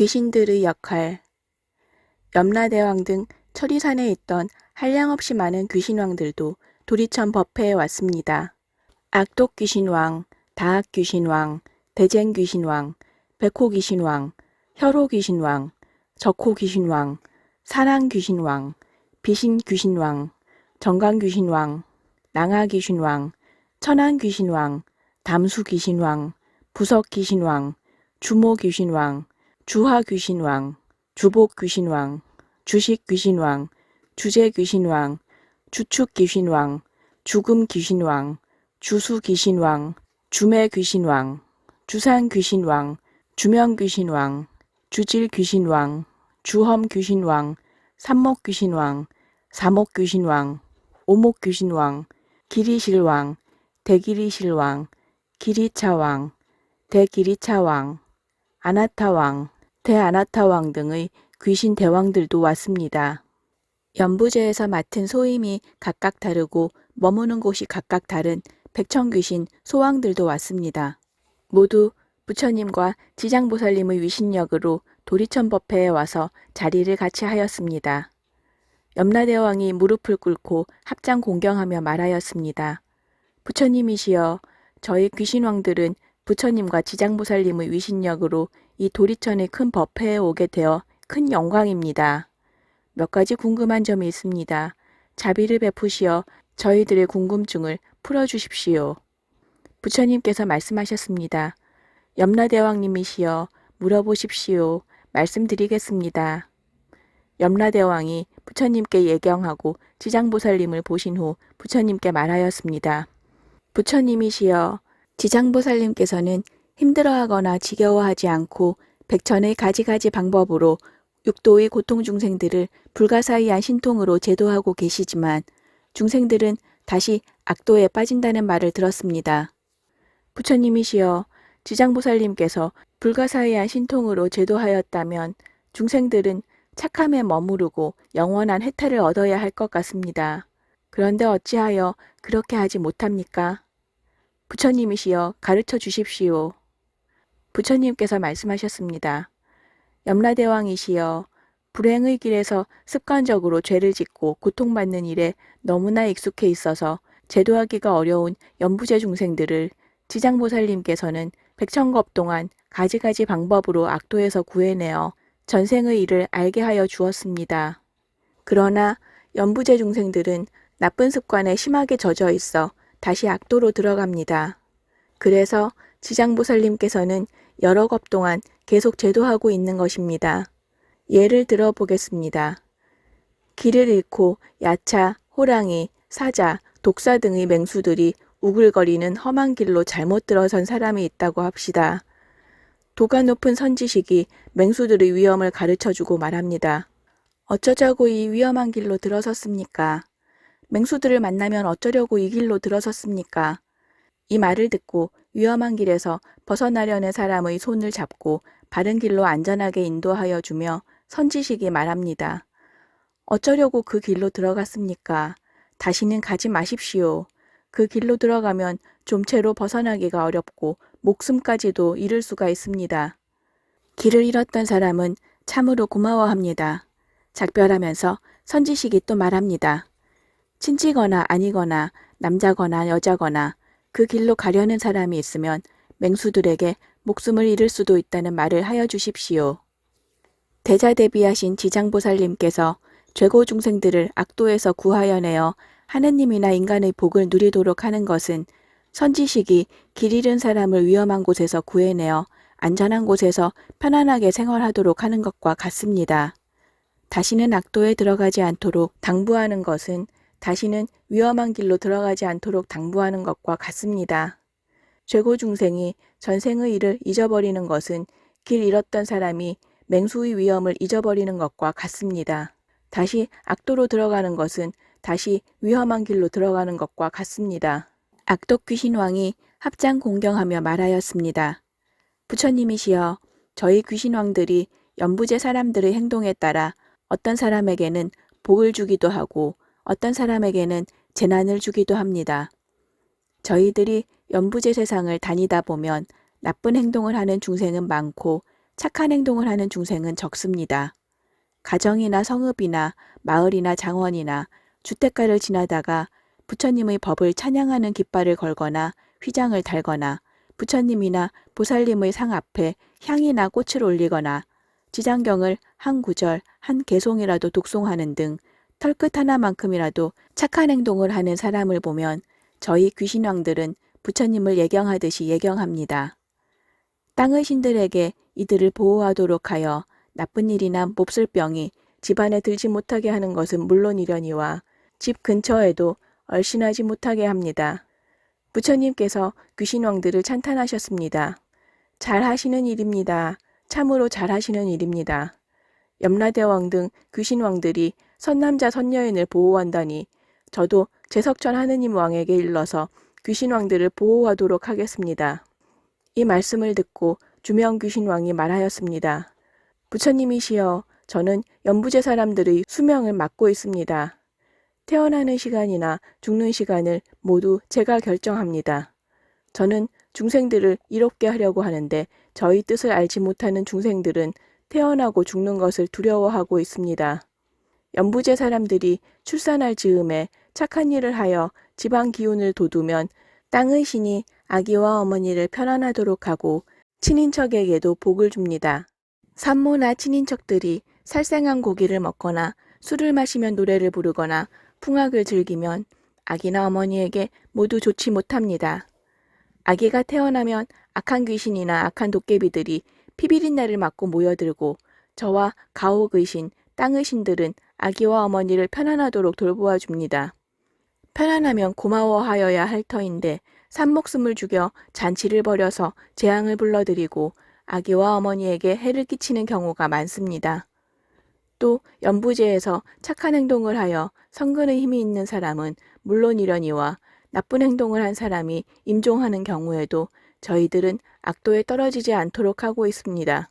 귀신들의 역할. 염라대왕 등 천리산에 있던 한량없이 많은 귀신왕들도 도리천 법회에 왔습니다. 악독귀신왕, 다악귀신왕, 대쟁귀신왕, 백호귀신왕, 혈호귀신왕, 적호귀신왕, 사랑귀신왕, 비신귀신왕, 정강귀신왕, 낭하귀신왕, 천안귀신왕, 담수귀신왕, 부석귀신왕, 주모귀신왕, 주화귀신왕, 주복귀신왕, 주식귀신왕, 주재귀신왕, 주축귀신왕, 죽음귀신왕, 주수귀신왕, 주매귀신왕, 주산귀신왕, 주명귀신왕, 주질귀신왕, 주험귀신왕, 삼목귀신왕, 사목귀신왕, 오목귀신왕, 기리실왕, 대기리실왕, 기리차왕, 대기리차왕, 아나타왕, 대아나타왕 등의 귀신 대왕들도 왔습니다. 연부제에서 맡은 소임이 각각 다르고 머무는 곳이 각각 다른 백천귀신 소왕들도 왔습니다. 모두 부처님과 지장보살님의 위신력으로 도리천 법회에 와서 자리를 같이 하였습니다. 염라대왕이 무릎을 꿇고 합장 공경하며 말하였습니다. 부처님이시여, 저희 귀신왕들은 부처님과 지장보살님의 위신력으로 이 도리천의 큰 법회에 오게 되어 큰 영광입니다. 몇 가지 궁금한 점이 있습니다. 자비를 베푸시어 저희들의 궁금증을 풀어주십시오. 부처님께서 말씀하셨습니다. 염라대왕님이시여, 물어보십시오. 말씀드리겠습니다. 염라대왕이 부처님께 예경하고 지장보살님을 보신 후 부처님께 말하였습니다. 부처님이시여, 지장보살님께서는 힘들어하거나 지겨워하지 않고 백천의 가지가지 방법으로 육도의 고통 중생들을 불가사의한 신통으로 제도하고 계시지만 중생들은 다시 악도에 빠진다는 말을 들었습니다. 부처님이시여, 지장보살님께서 불가사의한 신통으로 제도하였다면 중생들은 착함에 머무르고 영원한 해탈을 얻어야 할 것 같습니다. 그런데 어찌하여 그렇게 하지 못합니까? 부처님이시여, 가르쳐 주십시오. 부처님께서 말씀하셨습니다. 염라대왕이시여, 불행의 길에서 습관적으로 죄를 짓고 고통받는 일에 너무나 익숙해 있어서 제도하기가 어려운 연부제 중생들을 지장보살님께서는 백천겁 동안 가지가지 방법으로 악도에서 구해내어 전생의 일을 알게 하여 주었습니다. 그러나 연부제 중생들은 나쁜 습관에 심하게 젖어 있어 다시 악도로 들어갑니다. 그래서 지장보살님께서는 여러 겁 동안 계속 제도하고 있는 것입니다. 예를 들어 보겠습니다. 길을 잃고 야차, 호랑이, 사자, 독사 등의 맹수들이 우글거리는 험한 길로 잘못 들어선 사람이 있다고 합시다. 도가 높은 선지식이 맹수들의 위험을 가르쳐주고 말합니다. 어쩌자고 이 위험한 길로 들어섰습니까? 맹수들을 만나면 어쩌려고 이 길로 들어섰습니까? 이 말을 듣고 위험한 길에서 벗어나려는 사람의 손을 잡고 바른 길로 안전하게 인도하여 주며 선지식이 말합니다. 어쩌려고 그 길로 들어갔습니까? 다시는 가지 마십시오. 그 길로 들어가면 좀채로 벗어나기가 어렵고 목숨까지도 잃을 수가 있습니다. 길을 잃었던 사람은 참으로 고마워합니다. 작별하면서 선지식이 또 말합니다. 친지거나 아니거나 남자거나 여자거나 그 길로 가려는 사람이 있으면 맹수들에게 목숨을 잃을 수도 있다는 말을 하여 주십시오. 대자대비하신 지장보살님께서 죄고 중생들을 악도에서 구하여 내어 하느님이나 인간의 복을 누리도록 하는 것은 선지식이 길 잃은 사람을 위험한 곳에서 구해내어 안전한 곳에서 편안하게 생활하도록 하는 것과 같습니다. 다시는 악도에 들어가지 않도록 당부하는 것은 다시는 위험한 길로 들어가지 않도록 당부하는 것과 같습니다. 죄고 중생이 전생의 일을 잊어버리는 것은 길 잃었던 사람이 맹수의 위험을 잊어버리는 것과 같습니다. 다시 악도로 들어가는 것은 다시 위험한 길로 들어가는 것과 같습니다. 악독 귀신왕이 합장 공경하며 말하였습니다. 부처님이시여, 저희 귀신왕들이 연부제 사람들의 행동에 따라 어떤 사람에게는 복을 주기도 하고 어떤 사람에게는 재난을 주기도 합니다. 저희들이 연부제 세상을 다니다 보면 나쁜 행동을 하는 중생은 많고 착한 행동을 하는 중생은 적습니다. 가정이나 성읍이나 마을이나 장원이나 주택가를 지나다가 부처님의 법을 찬양하는 깃발을 걸거나 휘장을 달거나 부처님이나 보살님의 상 앞에 향이나 꽃을 올리거나 지장경을 한 구절, 한 개송이라도 독송하는 등 털끝 하나만큼이라도 착한 행동을 하는 사람을 보면 저희 귀신왕들은 부처님을 예경하듯이 예경합니다. 땅의 신들에게 이들을 보호하도록 하여 나쁜 일이나 몹쓸 병이 집안에 들지 못하게 하는 것은 물론이려니와 집 근처에도 얼씬하지 못하게 합니다. 부처님께서 귀신왕들을 찬탄하셨습니다. 잘 하시는 일입니다. 참으로 잘 하시는 일입니다. 염라대왕 등 귀신왕들이 선남자 선여인을 보호한다니 저도 제석천 하느님 왕에게 일러서 귀신왕들을 보호하도록 하겠습니다. 이 말씀을 듣고 주명귀신왕이 말하였습니다. 부처님이시여, 저는 연부제 사람들의 수명을 맡고 있습니다. 태어나는 시간이나 죽는 시간을 모두 제가 결정합니다. 저는 중생들을 이롭게 하려고 하는데 저희 뜻을 알지 못하는 중생들은 태어나고 죽는 것을 두려워하고 있습니다. 연부제 사람들이 출산할 즈음에 착한 일을 하여 지방 기운을 돋우면 땅의 신이 아기와 어머니를 편안하도록 하고 친인척에게도 복을 줍니다. 산모나 친인척들이 살생한 고기를 먹거나 술을 마시면 노래를 부르거나 풍악을 즐기면 아기나 어머니에게 모두 좋지 못합니다. 아기가 태어나면 악한 귀신이나 악한 도깨비들이 피비린내를 맡고 모여들고 저와 가옥의 신, 땅의 신들은 아기와 어머니를 편안하도록 돌보아 줍니다. 편안하면 고마워하여야 할 터인데 산목숨을 죽여 잔치를 벌여서 재앙을 불러들이고 아기와 어머니에게 해를 끼치는 경우가 많습니다. 또 연부제에서 착한 행동을 하여 성근의 힘이 있는 사람은 물론이려니와 나쁜 행동을 한 사람이 임종하는 경우에도 저희들은 악도에 떨어지지 않도록 하고 있습니다.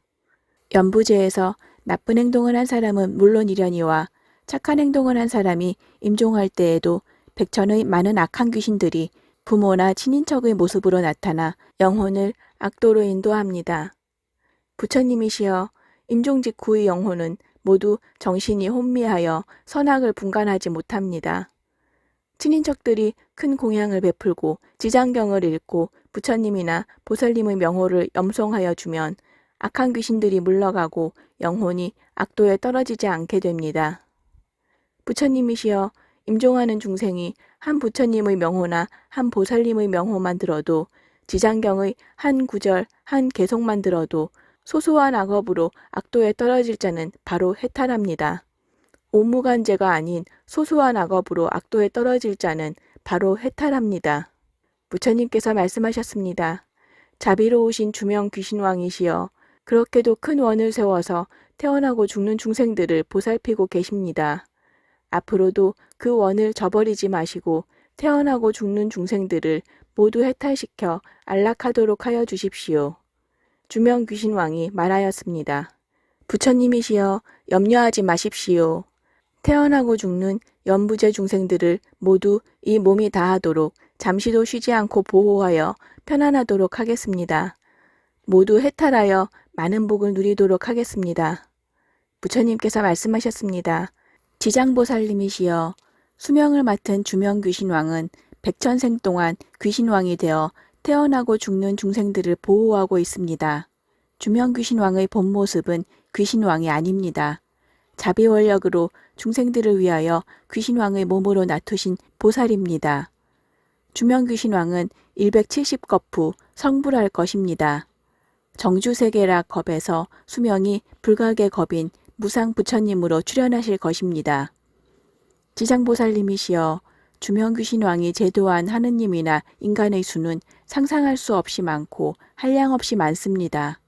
연부제에서 나쁜 행동을 한 사람은 물론이려니와 착한 행동을 한 사람이 임종할 때에도 백천의 많은 악한 귀신들이 부모나 친인척의 모습으로 나타나 영혼을 악도로 인도합니다. 부처님이시여, 임종 직후의 영혼은 모두 정신이 혼미하여 선악을 분간하지 못합니다. 친인척들이 큰 공양을 베풀고 지장경을 읽고 부처님이나 보살님의 명호를 염송하여 주면 악한 귀신들이 물러가고 영혼이 악도에 떨어지지 않게 됩니다. 부처님이시여, 임종하는 중생이 한 부처님의 명호나 한 보살님의 명호만 들어도 지장경의 한 구절, 한 개송만 들어도 소소한 악업으로 악도에 떨어질 자는 바로 해탈합니다. 오무간제가 아닌 소소한 악업으로 악도에 떨어질 자는 바로 해탈합니다. 부처님께서 말씀하셨습니다. 자비로우신 주명 귀신왕이시여, 그렇게도 큰 원을 세워서 태어나고 죽는 중생들을 보살피고 계십니다. 앞으로도 그 원을 저버리지 마시고 태어나고 죽는 중생들을 모두 해탈시켜 안락하도록 하여 주십시오. 주명 귀신왕이 말하였습니다. 부처님이시여, 염려하지 마십시오. 태어나고 죽는 연부제 중생들을 모두 이 몸이 다하도록 잠시도 쉬지 않고 보호하여 편안하도록 하겠습니다. 모두 해탈하여 많은 복을 누리도록 하겠습니다. 부처님께서 말씀하셨습니다. 지장보살님이시여, 수명을 맡은 주명귀신왕은 백천생 동안 귀신왕이 되어 태어나고 죽는 중생들을 보호하고 있습니다. 주명귀신왕의 본 모습은 귀신왕이 아닙니다. 자비원력으로 중생들을 위하여 귀신왕의 몸으로 나투신 보살입니다. 주명귀신왕은 170겁후 성불할 것입니다. 정주세계라 겁에서 수명이 불각의 겁인 무상부처님으로 출현하실 것입니다. 지장보살님이시여, 주명귀신왕이 제도한 하느님이나 인간의 수는 상상할 수 없이 많고 한량없이 많습니다.